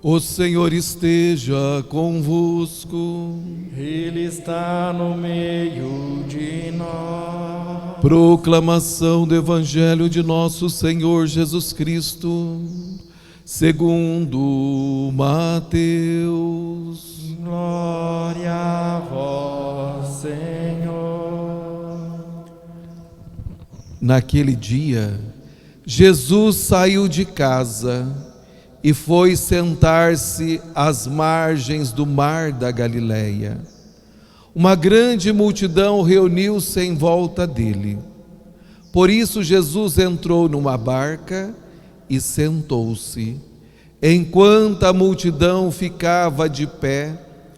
O Senhor esteja convosco. Ele está no meio de nós. Proclamação do Evangelho de nosso Senhor Jesus Cristo, segundo Mateus. Glória a vós, Senhor. Naquele dia, Jesus saiu de casa e foi sentar-se às margens do mar da Galileia. Uma grande multidão reuniu-se em volta dele. Por isso Jesus entrou numa barca e sentou-se, enquanto a multidão ficava de pé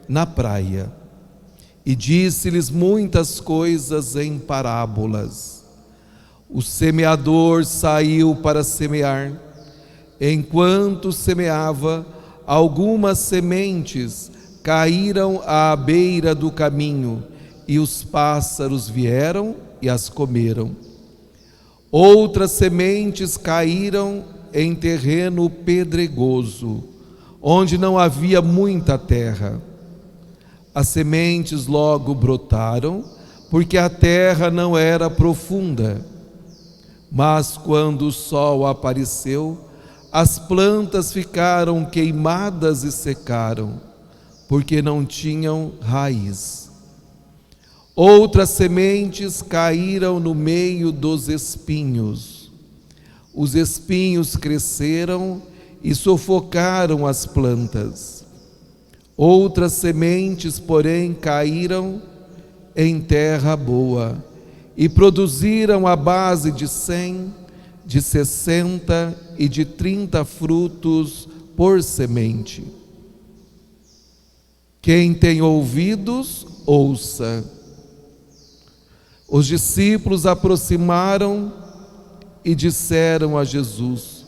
na praia. E disse-lhes muitas coisas em parábolas. O semeador saiu para semear. Enquanto semeava, algumas sementes caíram à beira do caminho, e os pássaros vieram e as comeram. Outras sementes caíram em terreno pedregoso, onde não havia muita terra. As sementes logo brotaram, porque a terra não era profunda. Mas quando o sol apareceu, as plantas ficaram queimadas e secaram, porque não tinham raiz. Outras sementes caíram no meio dos espinhos. Os espinhos cresceram e sufocaram as plantas. Outras sementes, porém, caíram em terra boa e produziram à base de 100, de 60 e de 30 frutos por semente. Quem tem ouvidos, ouça. Os discípulos aproximaram e disseram a Jesus: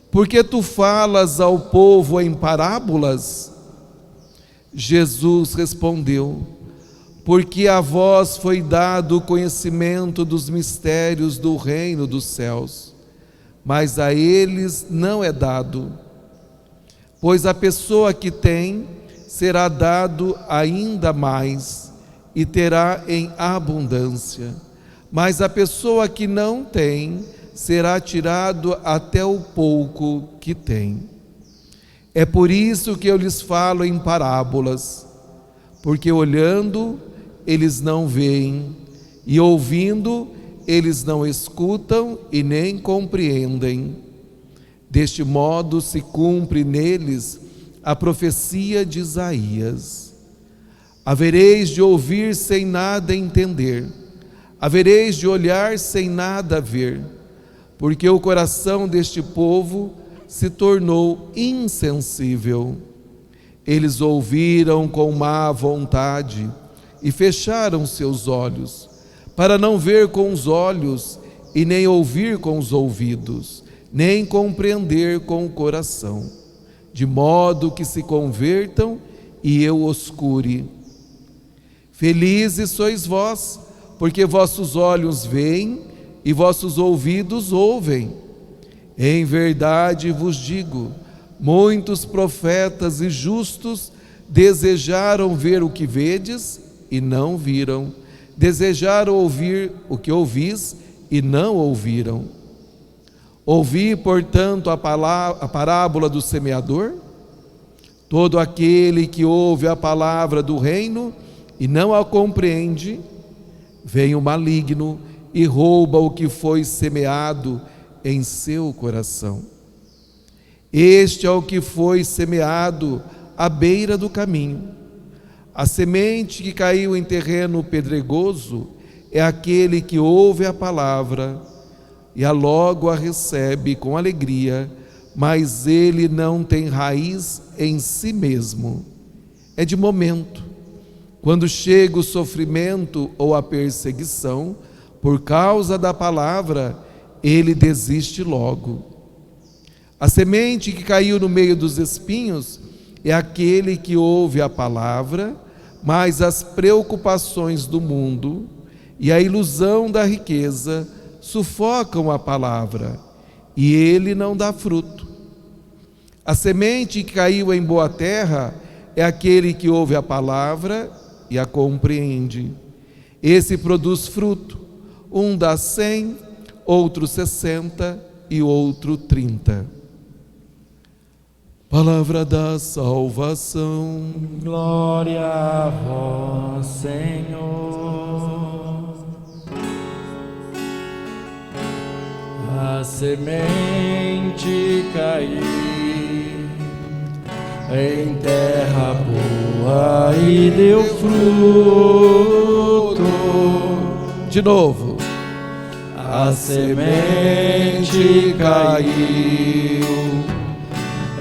por que tu falas ao povo em parábolas? Jesus respondeu: porque a vós foi dado o conhecimento dos mistérios do reino dos céus, mas a eles não é dado. Pois a pessoa que tem, será dado ainda mais, e terá em abundância. Mas a pessoa que não tem, será tirado até o pouco que tem. É por isso que eu lhes falo em parábolas, porque olhando, eles não veem, e ouvindo, eles não escutam e nem compreendem. Deste modo se cumpre neles a profecia de Isaías: havereis de ouvir sem nada entender, havereis de olhar sem nada ver, porque o coração deste povo se tornou insensível. Eles ouviram com má vontade e fecharam seus olhos, para não ver com os olhos, e nem ouvir com os ouvidos, nem compreender com o coração, de modo que se convertam e eu os cure. Felizes sois vós, porque vossos olhos veem e vossos ouvidos ouvem. Em verdade vos digo, muitos profetas e justos desejaram ver o que vedes e não viram, desejaram ouvir o que ouvis e não ouviram. Ouvi, portanto, a parábola do semeador. Todo aquele que ouve a palavra do reino e não a compreende, vem o maligno e rouba o que foi semeado em seu coração. Este é o que foi semeado à beira do caminho. A semente que caiu em terreno pedregoso é aquele que ouve a palavra e logo a recebe com alegria, mas ele não tem raiz em si mesmo. É de momento. Quando chega o sofrimento ou a perseguição, por causa da palavra, ele desiste logo. A semente que caiu no meio dos espinhos é aquele que ouve a palavra, mas as preocupações do mundo e a ilusão da riqueza sufocam a palavra, e ele não dá fruto. A semente que caiu em boa terra é aquele que ouve a palavra e a compreende. Esse produz fruto, um dá 100, outro 60 e outro 30. Palavra da salvação. Glória a vós, Senhor. A semente caiu em terra boa e deu fruto. De novo. A semente caiu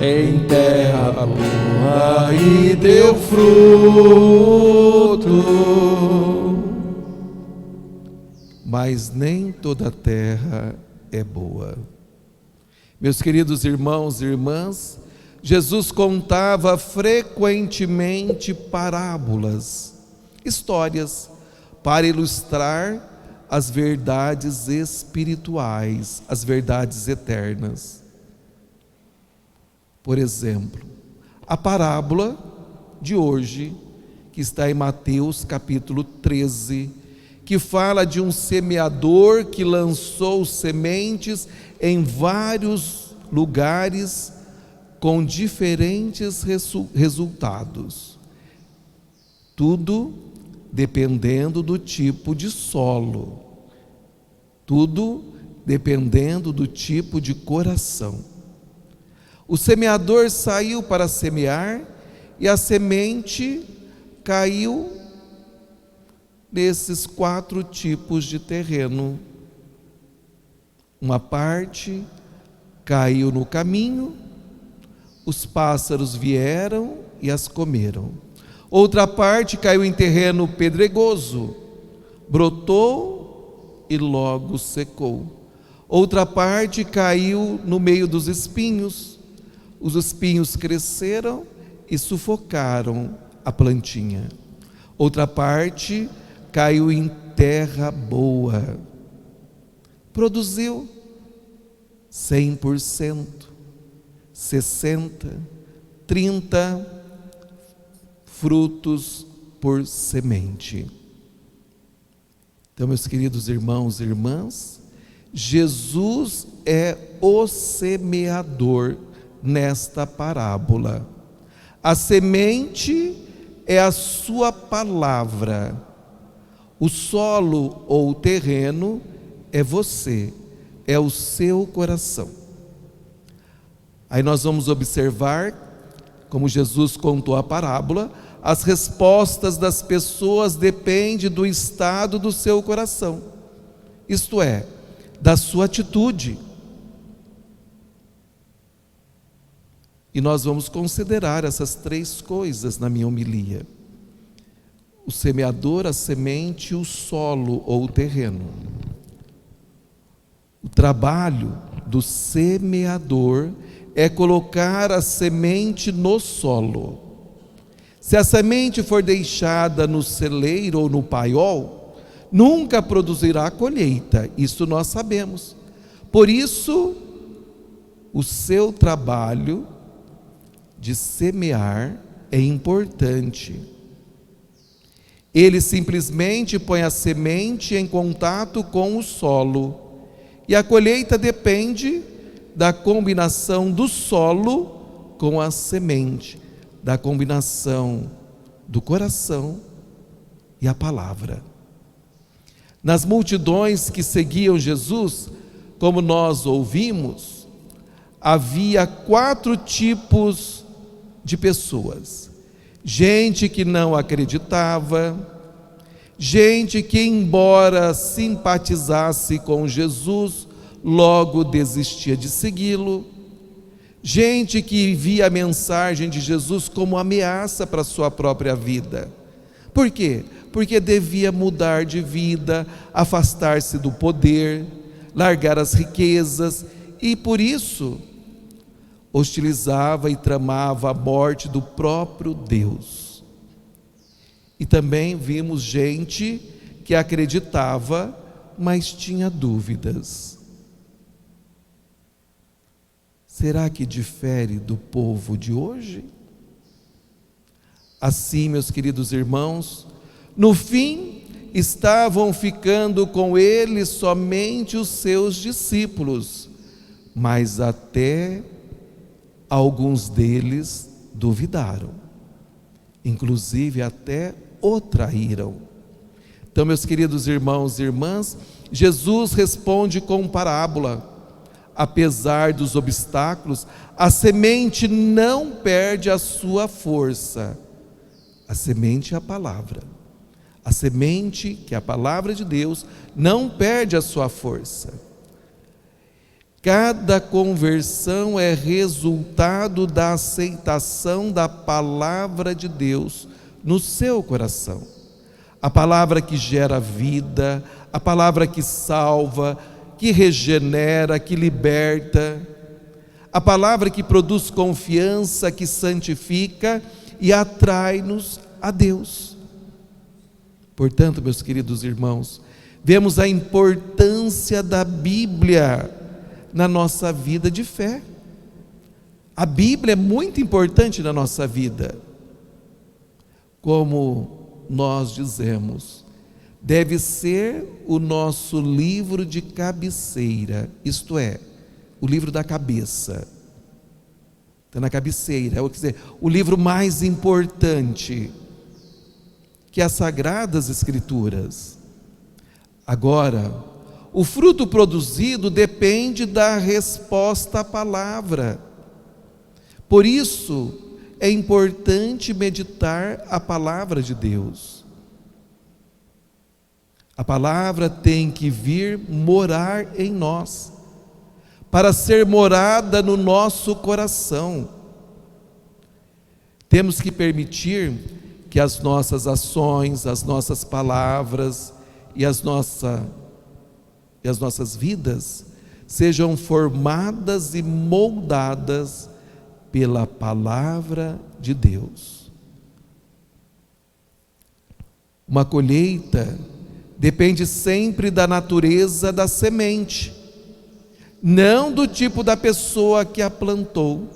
em terra boa e deu fruto. Mas nem toda terra é boa. Meus queridos irmãos e irmãs, Jesus contava frequentemente parábolas, histórias, para ilustrar as verdades espirituais, as verdades eternas. Por exemplo, a parábola de hoje, que está em Mateus capítulo 13, que fala de um semeador que lançou sementes em vários lugares com diferentes resultados. Tudo dependendo do tipo de solo. Tudo dependendo do tipo de coração. O semeador saiu para semear e a semente caiu nesses 4 tipos de terreno. Uma parte caiu no caminho, os pássaros vieram e as comeram. Outra parte caiu em terreno pedregoso, brotou e logo secou. Outra parte caiu no meio dos espinhos. Os espinhos cresceram e sufocaram a plantinha. Outra parte caiu em terra boa. Produziu 100%, 60%, 30% frutos por semente. Então, meus queridos irmãos e irmãs, Jesus é o semeador nesta parábola. A semente é a sua palavra. O solo ou o terreno é você, é o seu coração. Aí nós vamos observar, como Jesus contou a parábola, as respostas das pessoas dependem do estado do seu coração, isto é, da sua atitude. E nós vamos considerar essas 3 coisas na minha homilia: o semeador, a semente, o solo ou o terreno. O trabalho do semeador é colocar a semente no solo. Se a semente for deixada no celeiro ou no paiol, nunca produzirá colheita, isso nós sabemos. Por isso, o seu trabalho de semear é importante. Ele simplesmente põe a semente em contato com o solo, e a colheita depende da combinação do solo com a semente, da combinação do coração e a palavra. Nas multidões que seguiam Jesus, como nós ouvimos, havia 4 tipos de pessoas: gente que não acreditava, gente que, embora simpatizasse com Jesus, logo desistia de segui-lo, gente que via a mensagem de Jesus como ameaça para a sua própria vida. Por quê? Porque devia mudar de vida, afastar-se do poder, largar as riquezas, e por isso hostilizava e tramava a morte do próprio Deus. E também vimos gente que acreditava, mas tinha dúvidas. será que difere do povo de hoje? Assim, meus queridos irmãos, no fim estavam ficando com ele somente os seus discípulos, mas até alguns deles duvidaram, inclusive até o traíram. Então, meus queridos irmãos e irmãs, Jesus responde com parábola. Apesar dos obstáculos, a semente não perde a sua força. A semente é a palavra. A semente, que é a palavra de Deus, não perde a sua força. Cada conversão é resultado da aceitação da palavra de Deus no seu coração. A palavra que gera vida, a palavra que salva, que regenera, que liberta, a palavra que produz confiança, que santifica e atrai-nos a Deus. Portanto, meus queridos irmãos, vemos a importância da Bíblia na nossa vida de fé. A Bíblia é muito importante na nossa vida. Como nós dizemos, deve ser o nosso livro de cabeceira, isto é, o livro da cabeça. Está na cabeceira, quer dizer, o livro mais importante, que é as Sagradas Escrituras. Agora, o fruto produzido depende da resposta à palavra. Por isso, é importante meditar a palavra de Deus. A palavra tem que vir morar em nós, para ser morada no nosso coração. Temos que permitir que as nossas ações, as nossas palavras e as nossas vidas sejam formadas e moldadas pela palavra de Deus. Uma colheita depende sempre da natureza da semente, não do tipo da pessoa que a plantou.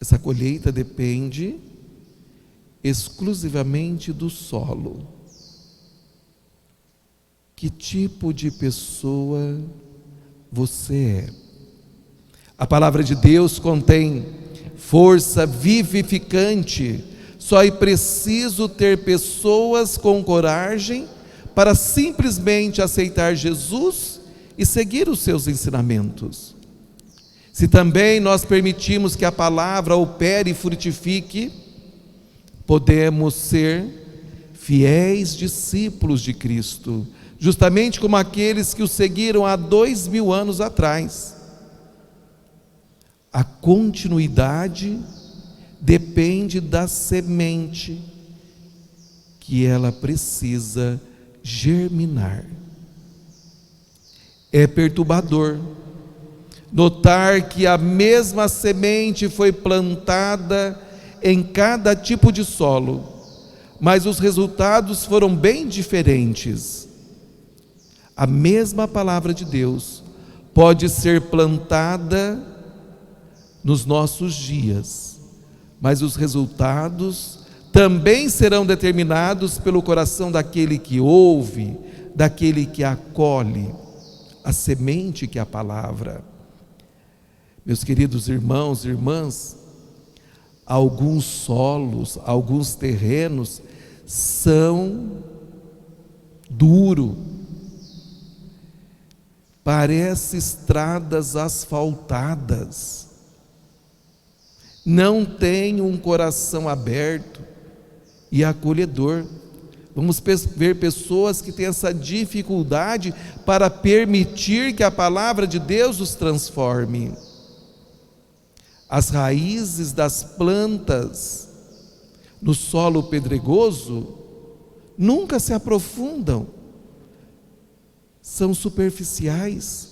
Essa colheita depende exclusivamente do solo. Que tipo de pessoa você é? A palavra de Deus contém força vivificante. Só é preciso ter pessoas com coragem para simplesmente aceitar Jesus e seguir os seus ensinamentos. Se também nós permitirmos que a palavra opere e frutifique, podemos ser fiéis discípulos de Cristo, justamente como aqueles que o seguiram há 2000 anos atrás. A continuidade depende da semente que ela precisa germinar. É perturbador notar que a mesma semente foi plantada em cada tipo de solo, mas os resultados foram bem diferentes. A mesma palavra de Deus pode ser plantada nos nossos dias, mas os resultados também serão determinados pelo coração daquele que ouve, daquele que acolhe a semente que é a palavra. Meus queridos irmãos e irmãs, alguns solos, alguns terrenos são duros, parece estradas asfaltadas, não tem um coração aberto e acolhedor. Vamos ver pessoas que têm essa dificuldade para permitir que a palavra de Deus os transforme. As raízes das plantas no solo pedregoso nunca se aprofundam, são superficiais.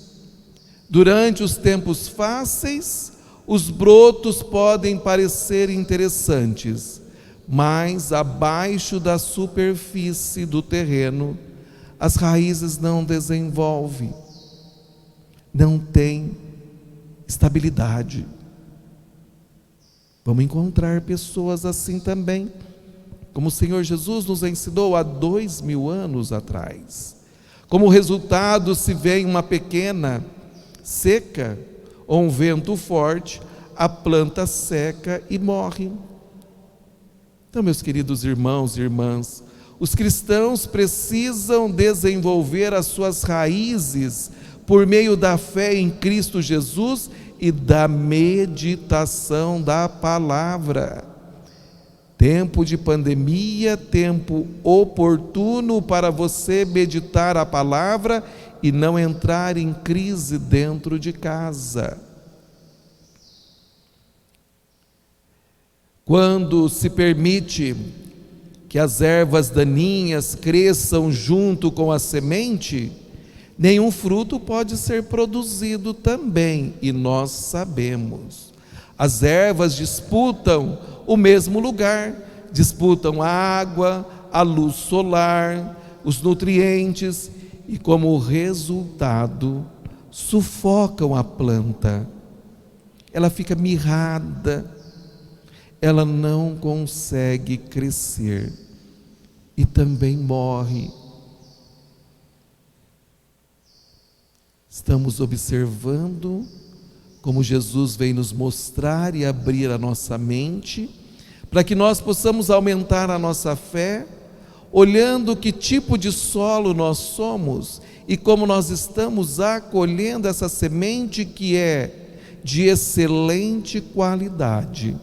Durante os tempos fáceis, os brotos podem parecer interessantes, mas abaixo da superfície do terreno, as raízes não desenvolvem, não tem estabilidade. Vamos encontrar pessoas assim também, como o Senhor Jesus nos ensinou há 2000 anos atrás. Como resultado, se vem uma pequena seca ou um vento forte, a planta seca e morre. Então, meus queridos irmãos e irmãs, os cristãos precisam desenvolver as suas raízes por meio da fé em Cristo Jesus e da meditação da palavra. Tempo de pandemia, tempo oportuno para você meditar a palavra e não entrar em crise dentro de casa. Quando se permite que as ervas daninhas cresçam junto com a semente, nenhum fruto pode ser produzido também, e nós sabemos. As ervas disputam o mesmo lugar, disputam a água, a luz solar, os nutrientes, e como resultado, sufocam a planta. Ela fica mirrada, ela não consegue crescer e também morre. Estamos observando como Jesus vem nos mostrar e abrir a nossa mente, para que nós possamos aumentar a nossa fé, olhando que tipo de solo nós somos e como nós estamos acolhendo essa semente que é de excelente qualidade.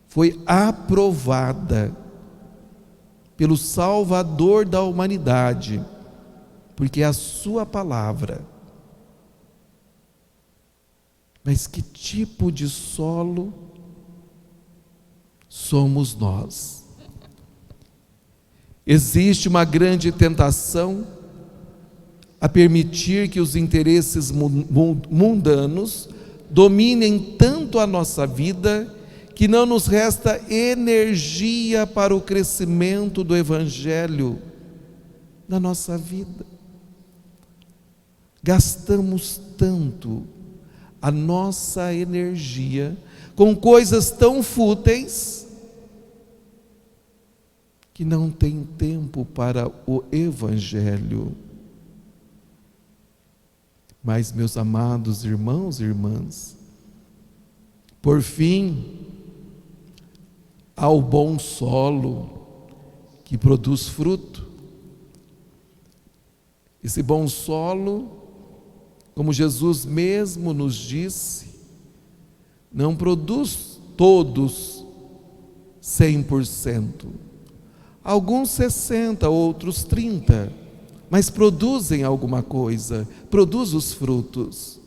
Foi aprovada pelo Salvador da humanidade, porque é a sua palavra. Mas que tipo de solo somos nós? Existe uma grande tentação a permitir que os interesses mundanos dominem tanto a nossa vida que não nos resta energia para o crescimento do Evangelho na nossa vida. Gastamos tanto a nossa energia com coisas tão fúteis que não tem tempo para o Evangelho. Mas, meus amados irmãos e irmãs, por fim, há o bom solo que produz fruto. Esse bom solo, como Jesus mesmo nos disse, não produz todos 100%. Alguns 60%, outros 30%, mas produzem alguma coisa, produz os frutos.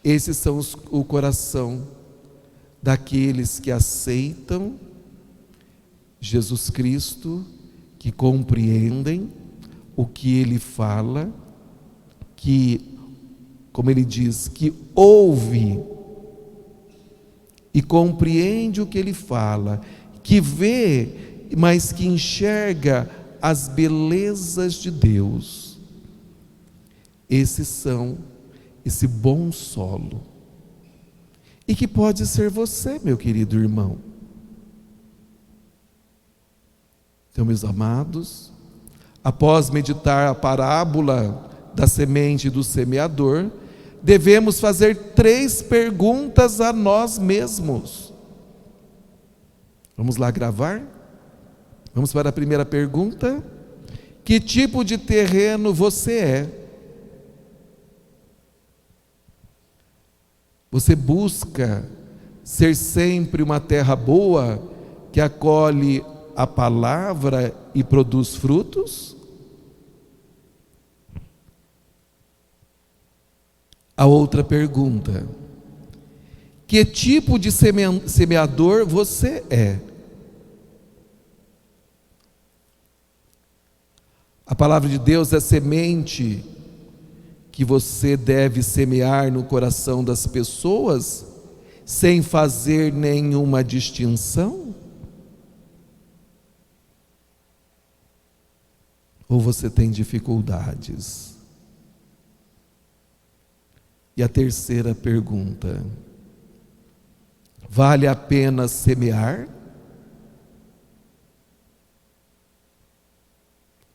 Esses são o coração daqueles que aceitam Jesus Cristo, que compreendem o que Ele fala, que, como Ele diz, que ouve e compreende o que Ele fala, que vê, mas que enxerga as belezas de Deus. Esses são esse bom solo. E que pode ser você, meu querido irmão. Então, meus amados, após meditar a parábola da semente e do semeador, devemos fazer 3 perguntas a nós mesmos. Vamos lá gravar? Vamos para a primeira pergunta. Que tipo de terreno você é? Você busca ser sempre uma terra boa, que acolhe a palavra e produz frutos? A outra pergunta: que tipo de semeador você é? A palavra de Deus é semente que você deve semear no coração das pessoas, sem fazer nenhuma distinção? você tem dificuldades? E a terceira pergunta: vale a pena semear?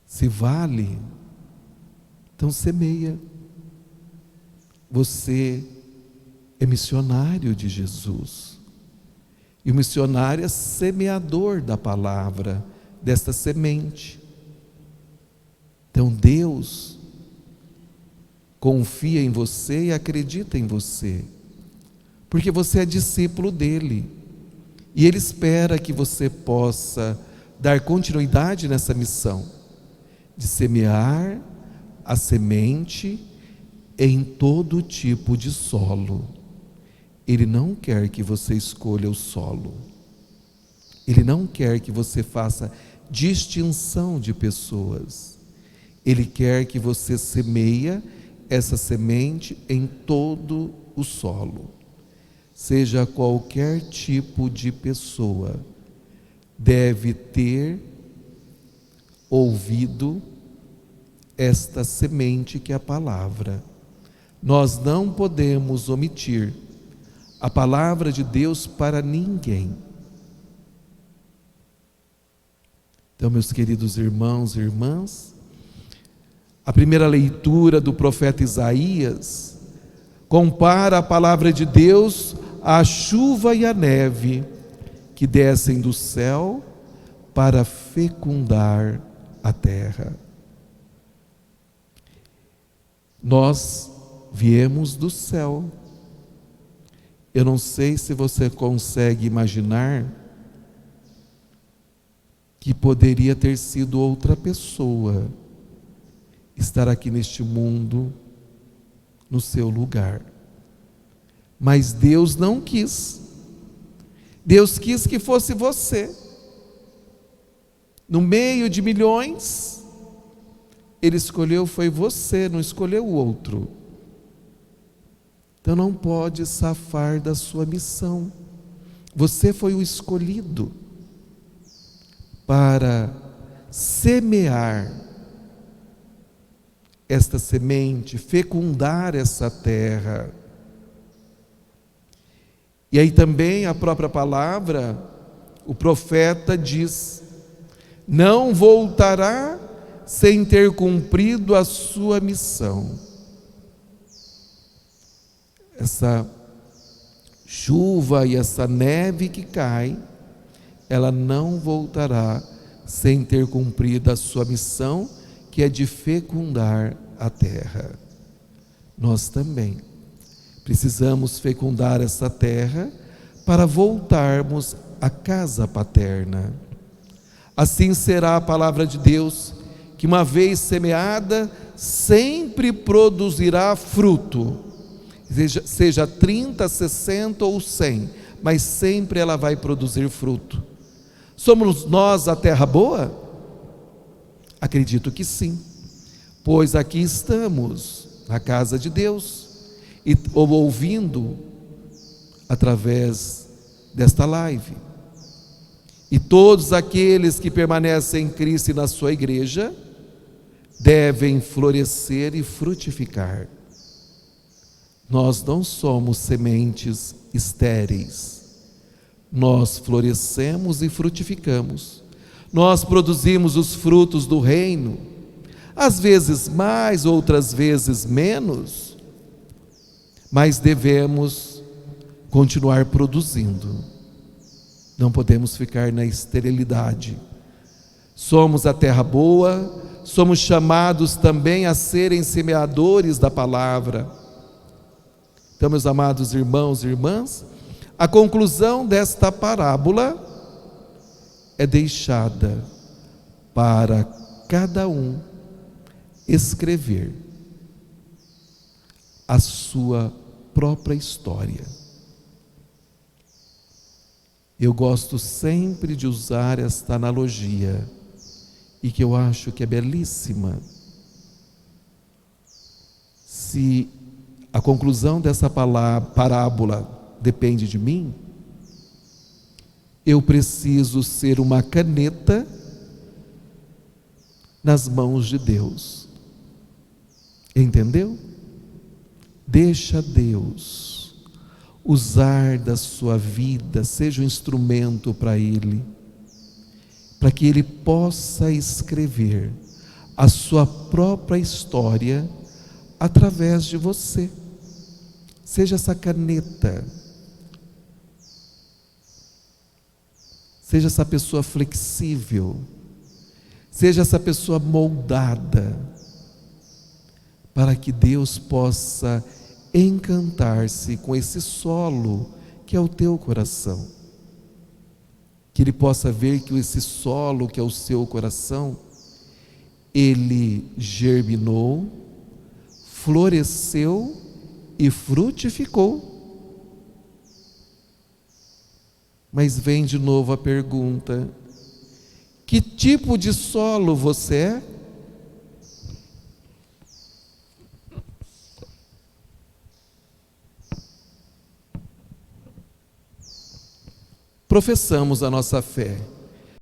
Se vale, então semeia. Você é missionário de Jesus. E o missionário é semeador da palavra, desta semente. Então Deus confia em você e acredita em você, porque você é discípulo dele. E ele espera que você possa dar continuidade nessa missão de semear a semente em todo tipo de solo. Ele não quer que você escolha o solo. Ele não quer que você faça distinção de pessoas. Ele quer que você semeia essa semente em todo o solo. Seja qualquer tipo de pessoa, deve ter ouvido esta semente que é a palavra. Nós não podemos omitir a palavra de Deus para ninguém. Então, meus queridos irmãos e irmãs, a primeira leitura do profeta Isaías compara a palavra de Deus à chuva e à neve que descem do céu para fecundar a terra. Nós viemos do céu. Eu não sei se você consegue imaginar que poderia ter sido outra pessoa estar aqui neste mundo no seu lugar. Mas Deus não quis. Deus quis que fosse você. No meio de milhões, Ele escolheu, foi você, não escolheu o outro. Então não pode safar da sua missão. Você foi o escolhido para semear esta semente, fecundar essa terra. E aí também a própria palavra, o profeta diz: não voltará sem ter cumprido a sua missão. Essa chuva e essa neve que cai, ela não voltará sem ter cumprido a sua missão, que é de fecundar a terra. Nós também precisamos fecundar essa terra para voltarmos à casa paterna. Assim será a palavra de Deus, que uma vez semeada, sempre produzirá fruto, seja 30, 60 ou 100, mas sempre ela vai produzir fruto. Somos nós a terra boa? Acredito que sim, pois aqui estamos, na casa de Deus, e ouvindo através desta live. E todos aqueles que permanecem em Cristo e na sua igreja devem florescer e frutificar. Nós não somos sementes estéreis. Nós florescemos e frutificamos. Nós produzimos os frutos do reino, às vezes mais, outras vezes menos, mas devemos continuar produzindo. Não podemos ficar na esterilidade. Somos a terra boa, somos chamados também a serem semeadores da palavra. Então, meus amados irmãos e irmãs, a conclusão desta parábola é deixada para cada um escrever a sua própria história. Eu gosto sempre de usar esta analogia, e que eu acho que é belíssima. Se a conclusão dessa parábola depende de mim, eu preciso ser uma caneta nas mãos de Deus. Entendeu? Deixa Deus usar da sua vida, seja um instrumento para Ele, para que Ele possa escrever a sua própria história através de você. Seja essa caneta, seja essa pessoa flexível, seja essa pessoa moldada, para que Deus possa encantar-se com esse solo que é o teu coração. Que Ele possa ver que esse solo que é o seu coração, ele germinou, floresceu e frutificou. Mas vem de novo a pergunta: que tipo de solo você é? Professamos a nossa fé,